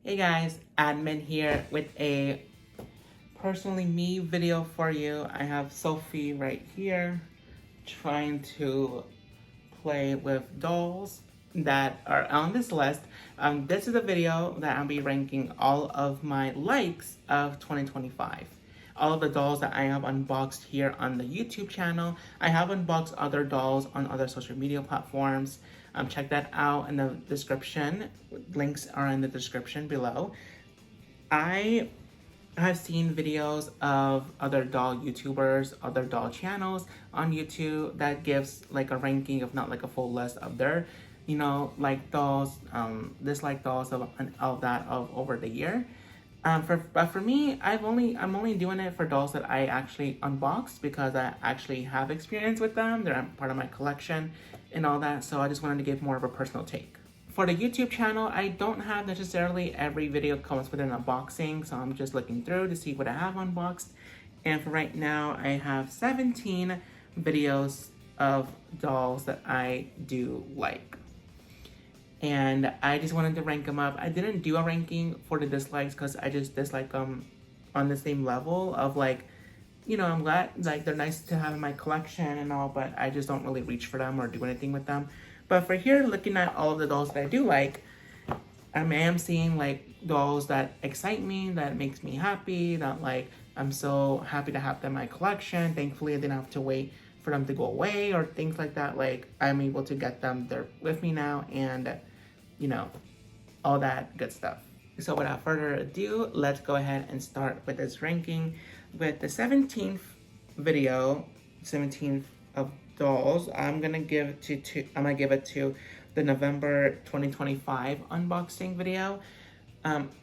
Hey guys, admin here with a personally me video for you. I have Sophie right here trying to play with dolls that are on this list. This is a video that I'll be ranking all of my likes of 2025. All of the dolls that I have unboxed here on the YouTube channel. I have unboxed other dolls on other social media platforms. Check that out in the description. Links are in the description below. I have seen videos of other doll YouTubers, other doll channels on YouTube that gives like a ranking, if not like a full list of their, like dolls, dislike dolls of that of over the year. But for me, I'm only doing it for dolls that I actually unboxed because I actually have experience with them. They're part of my collection and all that. So I just wanted to give more of a personal take. For the YouTube channel, I don't have necessarily every video comes with an unboxing, so I'm just looking through to see what I have unboxed. And for right now, I have 17 videos of dolls that I do like. And I just wanted to rank them up. I didn't do a ranking for the dislikes because I just dislike them on the same level of like, I'm glad like they're nice to have in my collection and all, but I just don't really reach for them or do anything with them. But for here, looking at all of the dolls that I do like, I am seeing like dolls that excite me, that makes me happy, that like I'm so happy to have them in my collection. Thankfully, I didn't have to wait for them to go away or things like that. Like I'm able to get them, they're with me now, and all that good stuff. So without further ado, let's go ahead and start with this ranking with the 17th video, 17th of dolls. I'm gonna give it to the November 2025 unboxing video.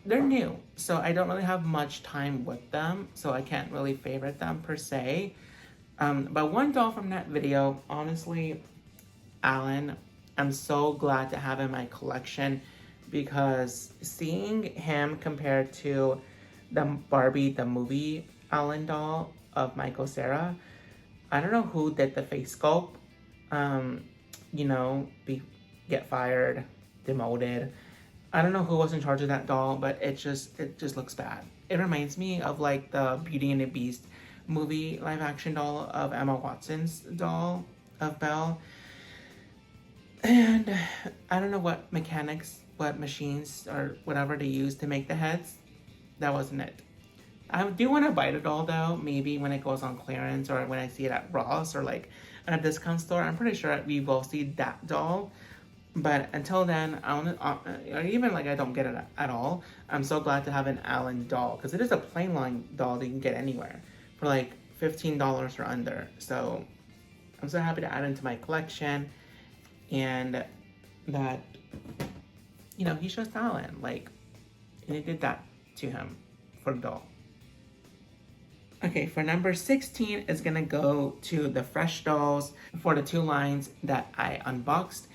They're new, so I don't really have much time with them, so I can't really favorite them per se. But one doll from that video, honestly, Alan, I'm so glad to have in my collection because seeing him compared to the Barbie the movie Alan doll of Michael Cera, I don't know who did the face sculpt. Get fired, demoted. I don't know who was in charge of that doll, but it just looks bad. It reminds me of like the Beauty and the Beast movie live action doll of Emma Watson's doll of Belle. And I don't know what machines or whatever they use to make the heads. That wasn't it. I do want to buy the doll though, maybe when it goes on clearance or when I see it at Ross or like at a discount store. I'm pretty sure we will see that doll. But until then, or even like I don't get it at all. I'm so glad to have an Allen doll because it is a plain line doll that you can get anywhere for like $15 or under. So I'm so happy to add into my collection. And that, he's just talent, like, and it did that to him for the doll. Okay, for number 16 is gonna go to the Fresh dolls for the two lines that I unboxed.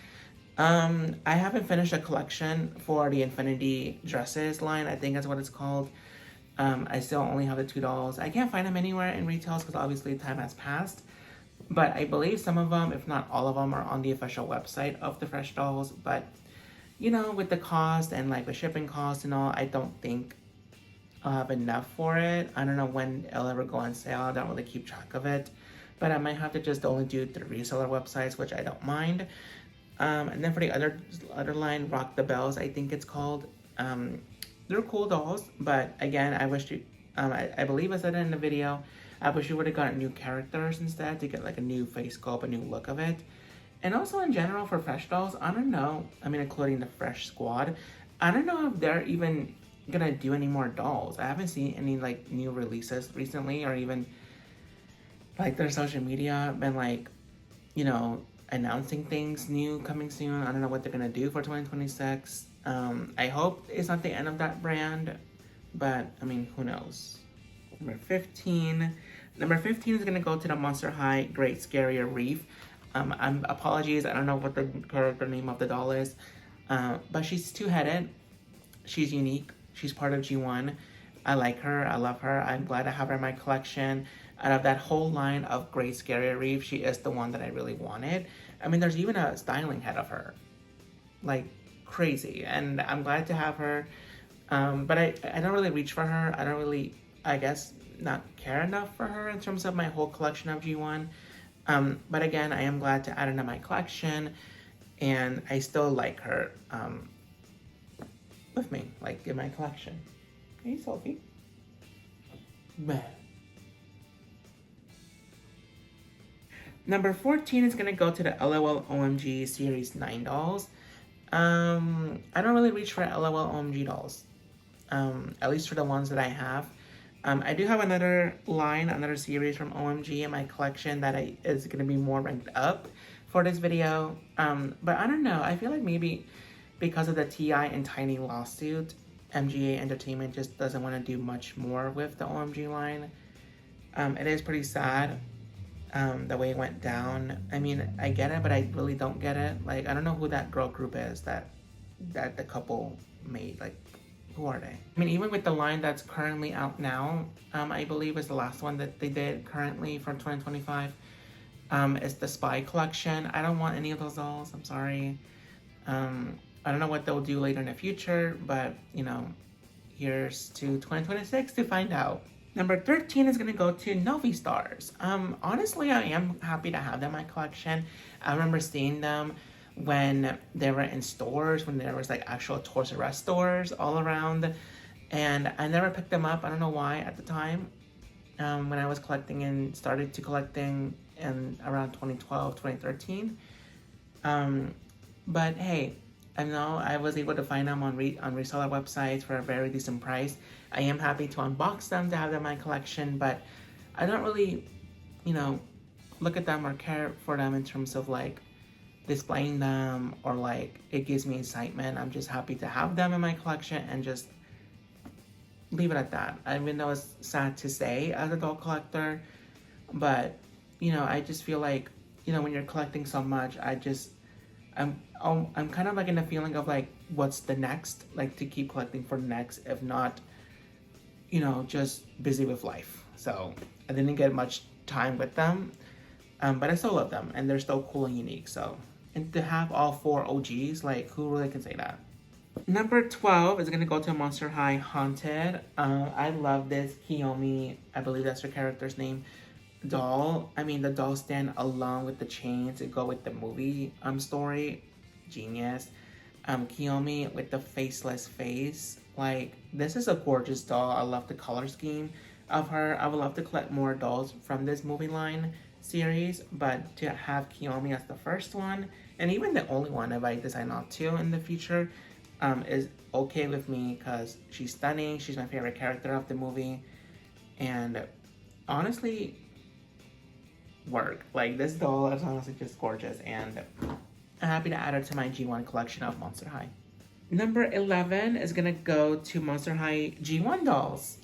I haven't finished a collection for the Infinity Dresses line, I think that's what it's called. I still only have the two dolls. I can't find them anywhere in retails because obviously time has passed. But I believe some of them, if not all of them, are on the official website of the Fresh dolls. But, with the cost and like the shipping cost and all, I don't think I'll have enough for it. I don't know when it'll ever go on sale. I don't really keep track of it. But I might have to just only do the reseller websites, which I don't mind. And then for the other line, Rock the Bells, I think it's called. They're cool dolls, but again, I wish I believe I said it in the video, I wish you would have gotten new characters instead to get like a new face sculpt, a new look of it. And also in general for Fresh dolls, I don't know, including the Fresh squad, I don't know if they're even gonna do any more dolls. I haven't seen any like new releases recently or even like their social media been like, announcing things new coming soon. I don't know what they're gonna do for 2026. I hope it's not the end of that brand, but who knows. Number 15 is gonna go to the Monster High Great Scarier Reef. Apologies, I don't know what the character name of the doll is, but she's two-headed. She's unique. She's part of G1. I like her. I love her. I'm glad to have her in my collection. Out of that whole line of Great Scarier Reef, she is the one that I really wanted. There's even a styling head of her, like crazy, and I'm glad to have her. But I don't really reach for her. I don't really, I guess, not care enough for her in terms of my whole collection of G1. But again, I am glad to add her to my collection, and I still like her with me, like in my collection. Hey, Sophie. Meh. Number 14 is gonna go to the LOL OMG Series 9 dolls. I don't really reach for LOL OMG dolls, at least for the ones that I have. I do have another line, another series from OMG in my collection that is going to be more ranked up for this video. But I don't know. I feel like maybe because of the T.I. and Tiny lawsuit, MGA Entertainment just doesn't want to do much more with the OMG line. It is pretty sad the way it went down. I mean, I get it, but I really don't get it. Like, I don't know who that girl group is that the couple made. Like, who are they? I mean, even with the line that's currently out now, I believe is the last one that they did currently for 2025. It's the Spy Collection. I don't want any of those dolls. I'm sorry. I don't know what they'll do later in the future, but, you know, here's to 2026 to find out. Number 13 is going to go to Novi Stars. Honestly, I am happy to have them in my collection. I remember seeing them when they were in stores, when there was like actual Toys R Us stores all around, and I never picked them up. I don't know why at the time, when I was collecting and started to collecting in around 2012, 2013. But hey, I know I was able to find them on reseller websites for a very decent price. I am happy to unbox them to have them in my collection, but I don't really, you know, look at them or care for them in terms of like displaying them, or like it gives me excitement. I'm just happy to have them in my collection and just leave it at that. I mean, that was sad to say as a doll collector, but you know, I just feel like, you know, when you're collecting so much, I'm kind of like in the feeling of like, what's the next? Like, to keep collecting for the next, if not, you know, just busy with life. So I didn't get much time with them, but I still love them and they're still cool and unique. So, and to have all 4 OGs, like, who really can say that? Number 12 is gonna go to Monster High Haunted. I love this Kiyomi, I believe that's her character's name, doll. I mean, the doll stand along with the chains to go with the movie story, genius. Kiyomi with the faceless face, like, this is a gorgeous doll. I love the color scheme of her. I would love to collect more dolls from this movie line series, but to have Kiyomi as the first one, and even the only one if I decide not to in the future, is okay with me because she's stunning. She's my favorite character of the movie, and honestly, work. Like, this doll is honestly just gorgeous, and I'm happy to add her to my G1 collection of Monster High. Number 11 is gonna go to Monster High G1 dolls.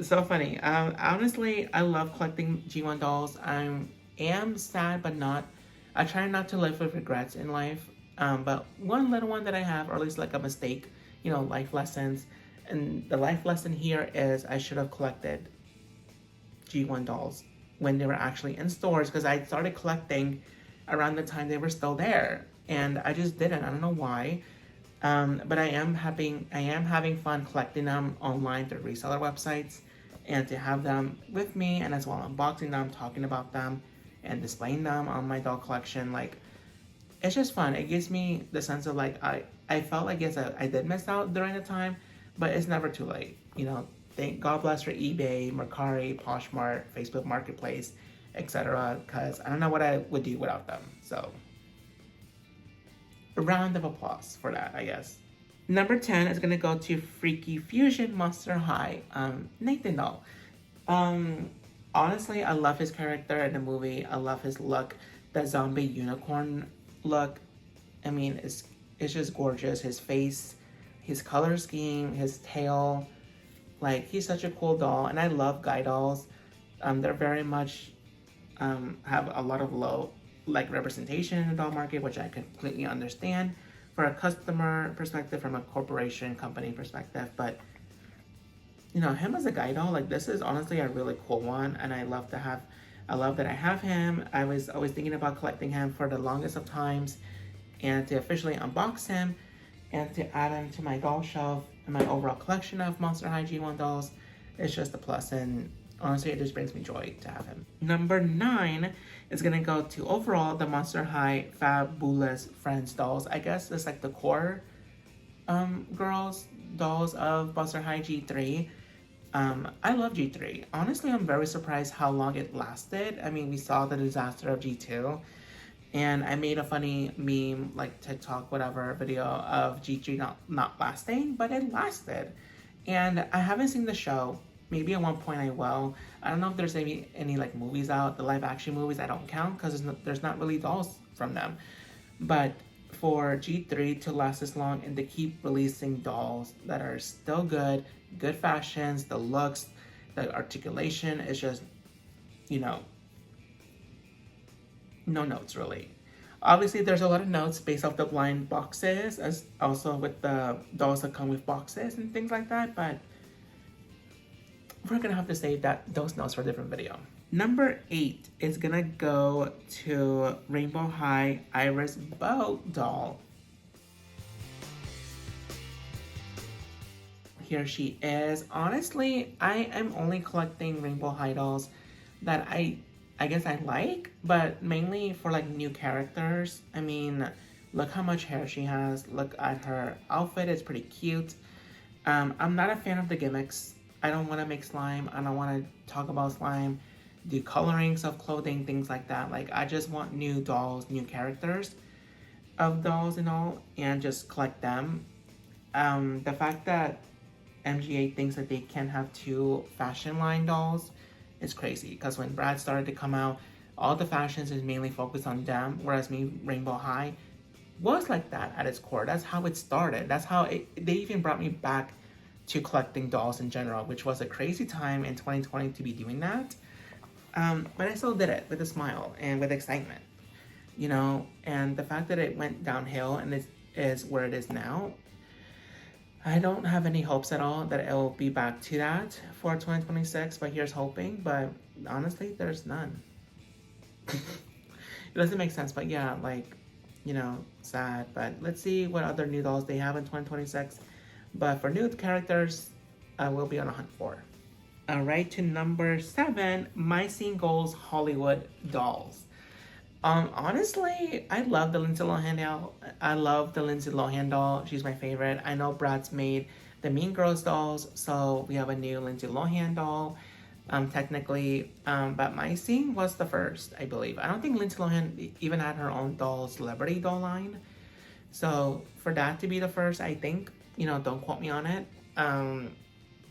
So funny. Honestly, I love collecting G1 dolls. I am sad, but not. I try not to live with regrets in life. But one little one that I have, or at least like a mistake, you know, life lessons. And the life lesson here is I should have collected G1 dolls when they were actually in stores, because I started collecting around the time they were still there, and I just didn't. I don't know why. But I am having fun collecting them online through reseller websites, and to have them with me, and as well unboxing them, talking about them, and displaying them on my doll collection. Like, it's just fun. It gives me the sense of like, I felt like, yes, I did miss out during the time, but it's never too late. You know, thank God bless for eBay, Mercari, Poshmark, Facebook Marketplace, etc. Because I don't know what I would do without them. So, a round of applause for that, I guess. Number 10 is gonna go to Freaky Fusion Monster High, Nathan doll. Honestly, I love his character in the movie. I love his look, the zombie unicorn look. I mean, it's just gorgeous. His face, his color scheme, his tail. Like, he's such a cool doll, and I love guy dolls. They're very much have a lot of low representation in the doll market, which I completely understand for a customer perspective, from a corporation company perspective. But you know, him as a guy doll, like, this is honestly a really cool one, and I love that I have him. I was always thinking about collecting him for the longest of times, and to officially unbox him and to add him to my doll shelf in my overall collection of Monster High G1 dolls. It's just a plus, and honestly, it just brings me joy to have him. Number 9 is gonna go to overall the Monster High Fabulous Friends dolls. I guess it's like the core girls dolls of Monster High G3. I love G3. Honestly, I'm very surprised how long it lasted. I mean, we saw the disaster of G2, and I made a funny meme, like TikTok, whatever, video of G3 not lasting, but it lasted. And I haven't seen the show. Maybe at one point I will. I don't know if there's any like movies out, the live action movies. I don't count because there's not really dolls from them. But for G3 to last this long and to keep releasing dolls that are still good fashions, the looks, the articulation is just, you know, no notes really. Obviously, there's a lot of notes based off the blind boxes, as also with the dolls that come with boxes and things like that, but we're gonna have to save those notes for a different video. Number 8 is gonna go to Rainbow High Iris Bow doll. Here she is. Honestly, I am only collecting Rainbow High dolls that I guess I like, but mainly for like new characters. I mean, look how much hair she has. Look at her outfit, it's pretty cute. I'm not a fan of the gimmicks. I don't want to make slime. I don't want to talk about slime, do colorings of clothing, things like that. Like, I just want new dolls, new characters of dolls and all, and just collect them. The fact that MGA thinks that they can have 2 fashion line dolls is crazy, because when Brad started to come out, all the fashions is mainly focused on them, whereas Rainbow High was like that at its core. That's how it started. That's how they even brought me back to collecting dolls in general, which was a crazy time in 2020 to be doing that. But I still did it with a smile and with excitement, you know, and the fact that it went downhill and it is where it is now, I don't have any hopes at all that it'll be back to that for 2026, but here's hoping. But honestly, there's none. It doesn't make sense, but yeah, like, you know, sad. But let's see what other new dolls they have in 2026. But for new characters, I will be on a hunt for. Alright, to number 7, My Scene Goals Hollywood dolls. Honestly, I love the Lindsay Lohan doll. I love the Lindsay Lohan doll. She's my favorite. I know Brad's made the Mean Girls dolls, so we have a new Lindsay Lohan doll. Technically, but My Scene was the first, I believe. I don't think Lindsay Lohan even had her own doll, celebrity doll line. So for that to be the first, I think, you know, don't quote me on it.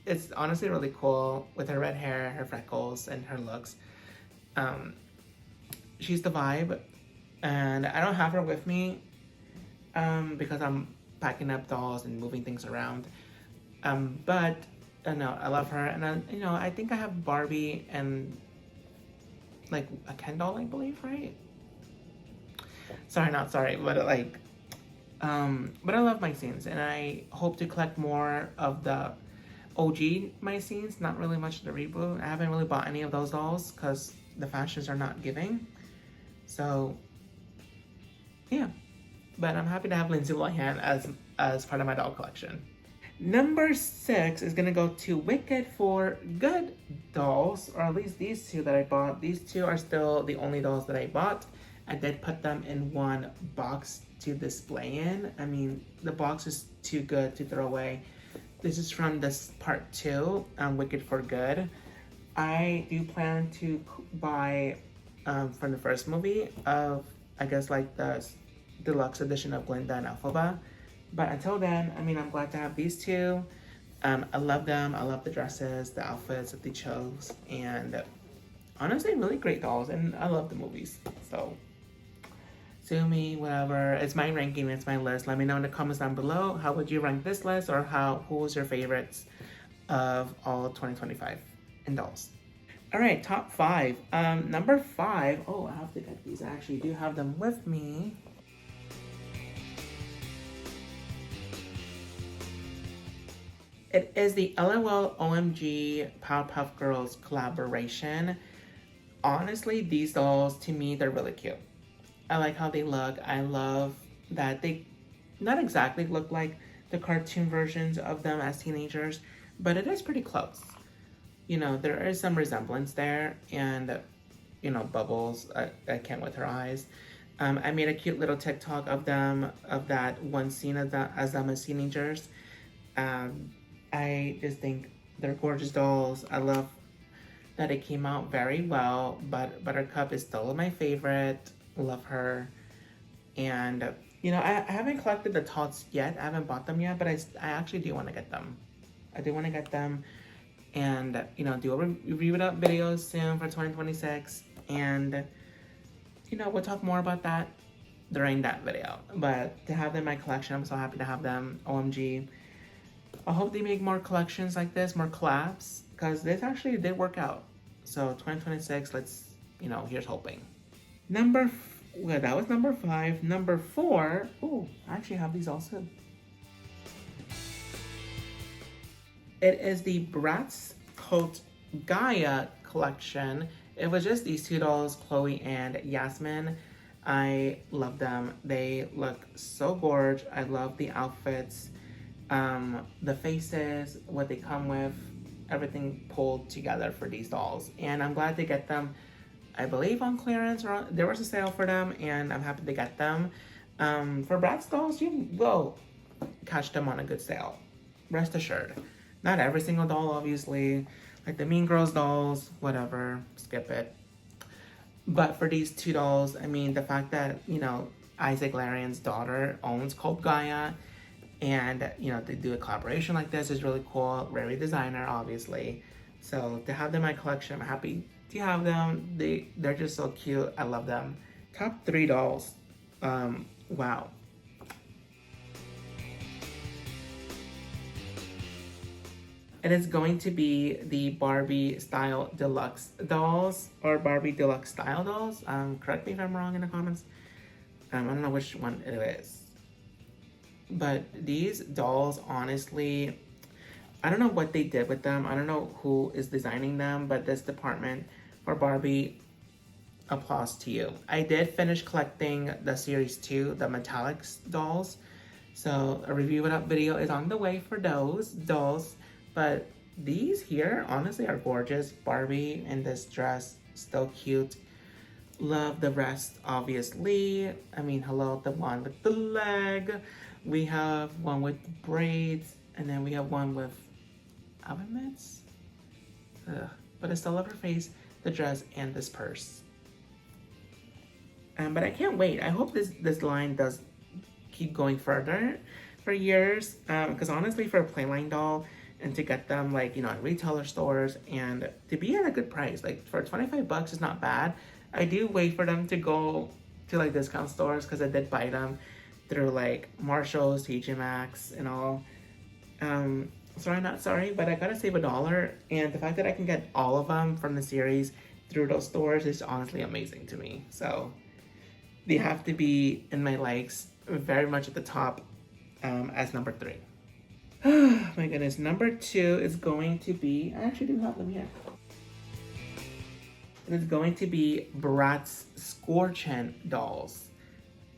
It's honestly really cool with her red hair, her freckles, and her looks. She's the vibe, and I don't have her with me because I'm packing up dolls and moving things around. But no, I love her, and you know, I think I have Barbie and like a Ken doll, I believe, right? Sorry, not sorry, but like, but I love My Scenes, and I hope to collect more of the OG My Scenes. Not really much the reboot. I haven't really bought any of those dolls because the fashions are not giving. So, yeah. But I'm happy to have Lindsay Lohan as part of my doll collection. Number 6 is going to go to Wicked for Good dolls, or at least these 2 that I bought. These 2 are still the only dolls that I bought. I did put them in one box to display in. I mean, the box is too good to throw away. This is from this part 2, Wicked for Good. I do plan to buy from the first movie of, I guess, like the deluxe edition of Glinda and Elphaba. But until then, I mean, I'm glad to have these 2. I love them. I love the dresses, the outfits that they chose, and honestly, really great dolls. And I love the movies. So, sue me, whatever. It's my ranking. It's my list. Let me know in the comments down below. How would you rank this list, or who was your favorites of all 2025 in dolls? All right, top 5. Number 5. Oh, I have to get these. I actually do have them with me. It is the LOL OMG Powerpuff Girls collaboration. Honestly, these dolls, to me, they're really cute. I like how they look. I love that they not exactly look like the cartoon versions of them as teenagers, but it is pretty close. You know, there is some resemblance there, and, you know, Bubbles, I can't with her eyes. I made a cute little TikTok of them, of that one scene of that as them as teenagers. I just think they're gorgeous dolls. I love that it came out very well, but Buttercup is still my favorite. Love her. And, you know, I haven't collected the tots yet. I haven't bought them yet, but I actually do want to get them. I do want to get them and, you know, do a review it up video soon for 2026. And, you know, we'll talk more about that during that video. But to have them in my collection, I'm so happy to have them. OMG. I hope they make more collections like this, more collabs, because this actually did work out. So 2026, let's, you know, here's hoping. Well, that was number 5. Number 4, oh, I actually have these also. It is the Bratz Cult Gaia collection. It was just these 2 dolls, Chloe and Yasmin. I love them. They look so gorgeous. I love the outfits, the faces, what they come with, everything pulled together for these dolls. And I'm glad to get them, I believe, on clearance, or there was a sale for them, and I'm happy to get them. For Bratz dolls, you will catch them on a good sale. Rest assured. Not every single doll, obviously. Like the Mean Girls dolls, whatever, skip it. But for these 2 dolls, I mean, the fact that, you know, Isaac Larian's daughter owns Cult Gaia, and, you know, to do a collaboration like this is really cool. Very designer, obviously. So to have them in my collection, I'm happy to have them. They're just so cute. I love them. Top 3 dolls. Wow. It is going to be the Barbie Style Deluxe dolls, or Barbie Deluxe Style dolls. Correct me if I'm wrong in the comments. I don't know which one it is. But these dolls, honestly, I don't know what they did with them. I don't know who is designing them, but this department for Barbie, applause to you. I did finish collecting the series 2, the Metallics dolls. So a review it up video is on the way for those dolls. But these here, honestly, are gorgeous. Barbie in this dress, still cute. Love the rest, obviously. I mean, hello, the one with the leg. We have one with braids, and then we have one with oven mitts. But I still love her face, the dress, and this purse. But I can't wait. I hope this line does keep going further for years. Because honestly, for a plain doll, and to get them, like, you know, at retailer stores, and to be at a good price, like for 25 bucks is not bad. I do wait for them to go to like discount stores, because I did buy them through like Marshall's, TJ Maxx, and all. Sorry, not sorry, but I gotta save $1, and the fact that I can get all of them from the series through those stores is honestly amazing to me. So they have to be in my likes, very much at the top, as number 3. Oh my goodness, number 2 is going to be, I actually do have them here. It is going to be Bratz Scorchin dolls.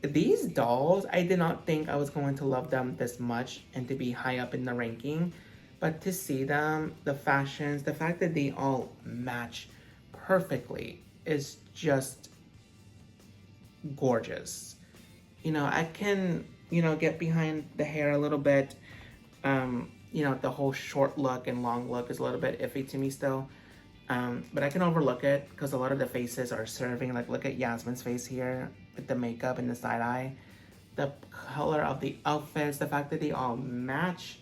These dolls, I did not think I was going to love them this much and to be high up in the ranking. But to see them, the fashions, the fact that they all match perfectly is just gorgeous. You know, I can, you know, get behind the hair a little bit. You know, the whole short look and long look is a little bit iffy to me still. But I can overlook it because a lot of the faces are serving. Like, look at Yasmin's face here with the makeup and the side eye. The color of the outfits, the fact that they all match.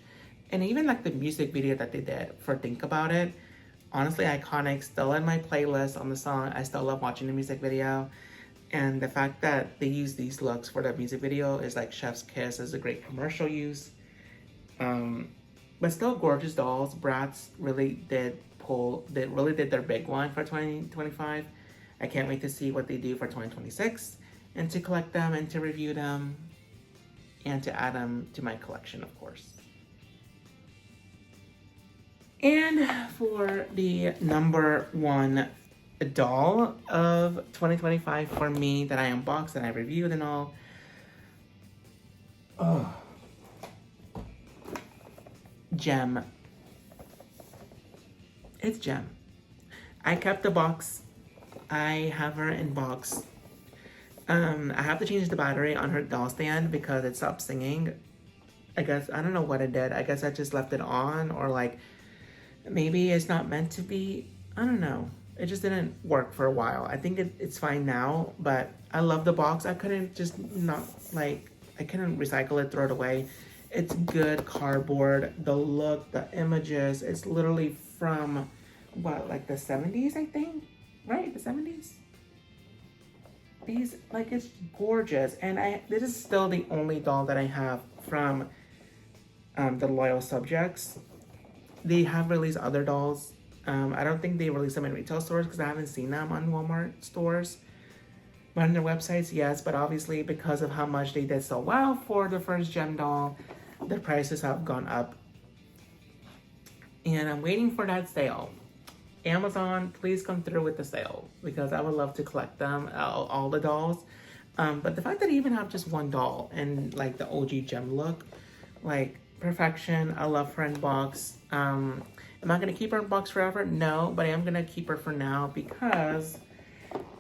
And even like the music video that they did for Think About It. Honestly, iconic, still in my playlist on the song. I still love watching the music video. And the fact that they use these looks for the music video is like Chef's Kiss, is a great commercial use. But still gorgeous dolls. Bratz really did their big one for 2025. I can't wait to see what they do for 2026 and to collect them and to review them and to add them to my collection, of course. And for the number 1 doll of 2025 for me that I unboxed and I reviewed and all. Oh. Gem. It's Gem. I kept the box. I have her in box. I have to change the battery on her doll stand because it stopped singing. I guess, I don't know what it did. I guess I just left it on, or like, maybe it's not meant to be. I don't know. It just didn't work for a while. I think it's fine now, but I love the box. I couldn't just not, like, I couldn't recycle it, throw it away. It's good cardboard. The look, the images, it's literally from, what, like the 70s, I think? Right? The 70s? These, like, it's gorgeous. And this is still the only doll that I have from the Loyal Subjects. They have released other dolls. I don't think they release them in retail stores because I haven't seen them on Walmart stores. But on their websites, yes. But obviously, because of how much they did so well for the first Gem doll, the prices have gone up. And I'm waiting for that sale. Amazon, please come through with the sale because I would love to collect them, all the dolls. But the fact that I even have just one doll and like the OG Gem look, like perfection. I love her in box. Am I gonna keep her in box forever? No, but I am gonna keep her for now because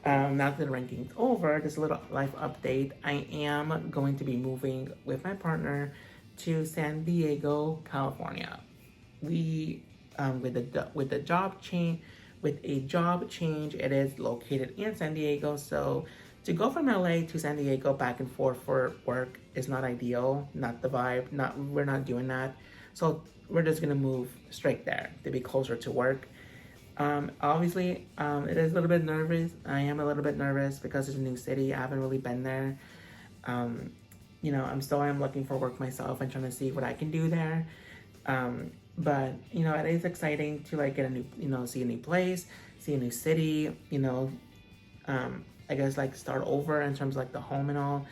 now that the ranking's over, just a little life update. I am going to be moving with my partner to San Diego, California. We with a job change, it is located in San Diego. So to go from LA to San Diego back and forth for work is not ideal, not the vibe. We're not doing that. So we're just gonna move straight there to be closer to work. Obviously, it is a little bit nervous. I am a little bit nervous because it's a new city. I haven't really been there. You know, I'm looking for work myself and trying to see what I can do there. But you know, it is exciting to like get a new, you know, see a new place, see a new city, you know, I guess like start over in terms of like the home and all.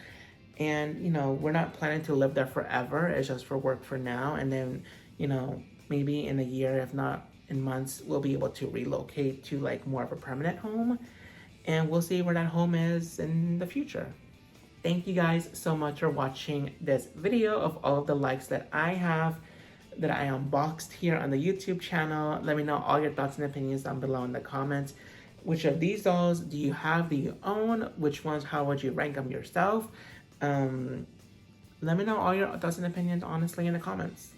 And, you know, we're not planning to live there forever. It's just for work for now. And then, you know, maybe in a year, if not in months, we'll be able to relocate to like more of a permanent home. And we'll see where that home is in the future. Thank you guys so much for watching this video of all of the likes that I have, that I unboxed here on the YouTube channel. Let me know all your thoughts and opinions down below in the comments. Which of these dolls do you have, do you own? Which ones, how would you rank them yourself? Let me know all your thoughts and opinions honestly in the comments.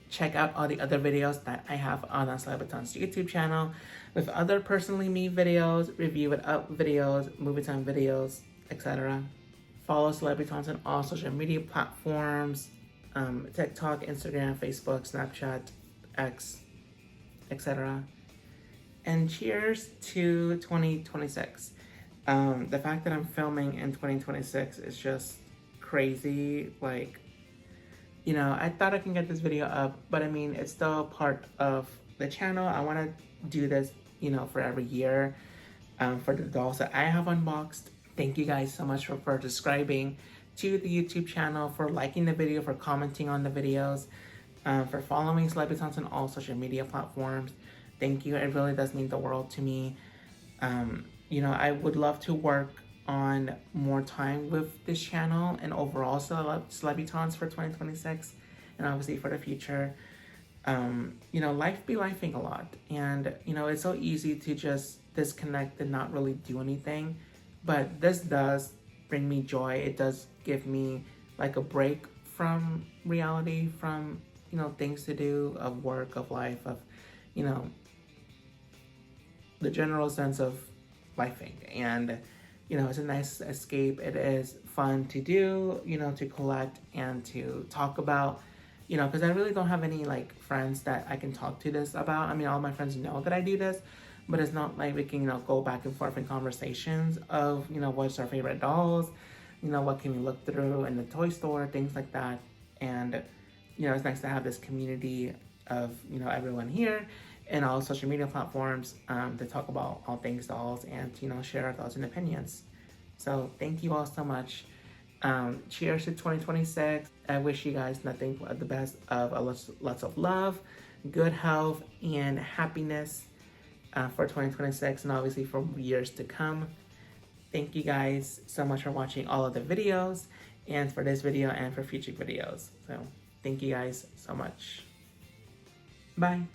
Check out all the other videos that I have on the Celebritants YouTube channel with other personally me videos, review it up videos, movie time videos, etc. Follow Celebritants on all social media platforms, TikTok, Instagram, Facebook, Snapchat, X, etc. And cheers to 2026. The fact that I'm filming in 2026 is just crazy. Like, you know, I thought I can get this video up, but I mean, it's still part of the channel. I want to do this, you know, for every year, for the dolls that I have unboxed. Thank you guys so much for subscribing to the YouTube channel, for liking the video, for commenting on the videos, for following Celebritants on all social media platforms. Thank you. It really does mean the world to me. You know, I would love to work on more time with this channel and overall Celebritants for 2026 and obviously for the future. You know, life be lifing a lot, and you know, it's so easy to just disconnect and not really do anything, but this does bring me joy. It does give me like a break from reality, from, you know, things to do, of work, of life, of, you know, the general sense of lifing. And you know, it's a nice escape. It is fun to do, you know, to collect and to talk about, you know, because I really don't have any like friends that I can talk to this about. I mean, all my friends know that I do this, but it's not like we can, you know, go back and forth in conversations of, you know, what's our favorite dolls, you know, what can we look through in the toy store, things like that. And, you know, it's nice to have this community of, you know, everyone here and all social media platforms to talk about all things dolls and, you know, share our thoughts and opinions. So thank you all so much. Cheers to 2026. I wish you guys nothing but the best of lots of love, good health, and happiness for 2026 and obviously for years to come. Thank you guys so much for watching all of the videos and for this video and for future videos. So thank you guys so much. Bye.